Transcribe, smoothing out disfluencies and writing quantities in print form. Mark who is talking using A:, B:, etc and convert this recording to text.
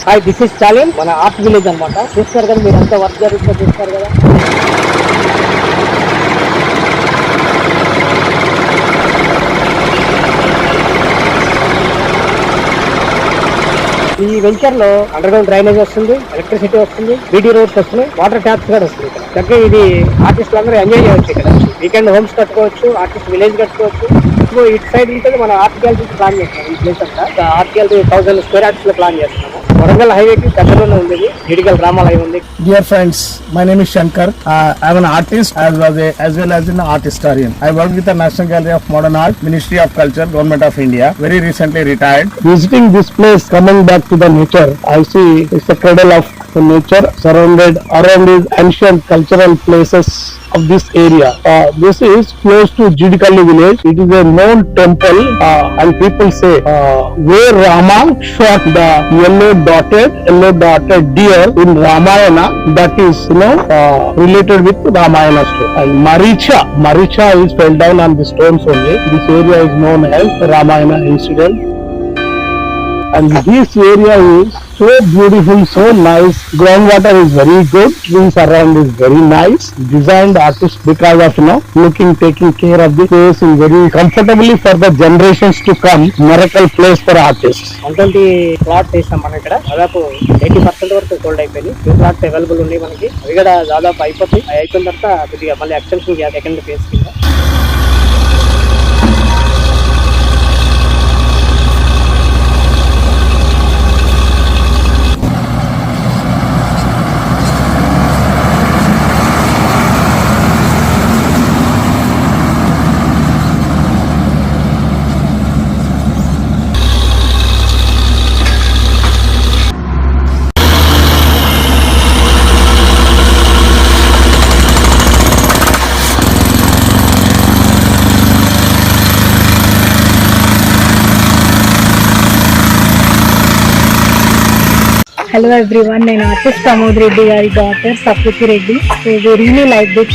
A: Hi, this is challenge మన art village అన్నమాట. చూస్తారు కదా మీరు, ఎంత వర్క్ జరుగుతుందో చూస్తారు కదా. ఈ వెంచర్ లో అండర్ గ్రౌండ్ డ్రైనేజ్ వస్తుంది, ఎలక్ట్రిసిటీ వస్తుంది, బీటీ రోడ్స్ వస్తున్నాయి, వాటర్ ట్యాప్స్ కూడా వస్తుంది. చక్కగా ఇది ఆర్టిస్టులు అందరూ ఎంజాయ్ చేయవచ్చు. ఇక్కడ వీకెండ్ హోమ్స్ కట్టుకోవచ్చు, ఆర్టిస్ట్ విలేజ్ కట్టుకోవచ్చు. ఇప్పుడు ఇటు సైడ్ ఉంటుంది మన ఆర్ట్ గ్యాలరీ ప్లాన్ చేస్తున్నాం. ఈ ప్లేస్ అంతా ఆర్ట్ గ్యాలరీ 1000 స్క్వేర్ యార్డ్స్ లో ప్లాన్ చేస్తున్నాము. వరంగల్ హైవేకి దగ్గరలోనే ఉంది, గిడిగల్ రామాల హైవే ఉంది.
B: Dear friends, my name is Shankar. I am an artist as well as an art historian. I work with the National Gallery of Modern Art, Ministry of Culture, Government of India. Very recently retired. Visiting this place, coming back to the nature, I see it's a cradle of the nature surrounded around these ancient cultural places of this area. This is close to Jidikalli village. It is a known temple and people say where Rama shot the yellow dotted deer in Ramayana, that is related with Ramayana story. And Maricha is fell down on the stones only. This area is known as Ramayana incident. And this area is so beautiful, so nice. Groundwater is very good. Trees around is very nice. Designed artist because of taking care of the place is very comfortably for the generations to come. Miracle place for artists.
A: 120 plots వేసాం మనం ఇక్కడ. దాదాపు 80% వరకు sold అయిపోయింది. 2 plots available ఉన్నాయి మనకి. అవి కూడా దాదాపు అయిపోతాయి. అయిపోయిన తర్వాత కొద్దిగా మళ్ళీ ఎక్స్టెన్షన్ సెకండ్ ఫేజ్ కింద.
C: Hello everyone, నేను ఆర్టిస్ట్ ప్రమోద్ రెడ్డి గారి daughter Saprathi Reddy. So we really like this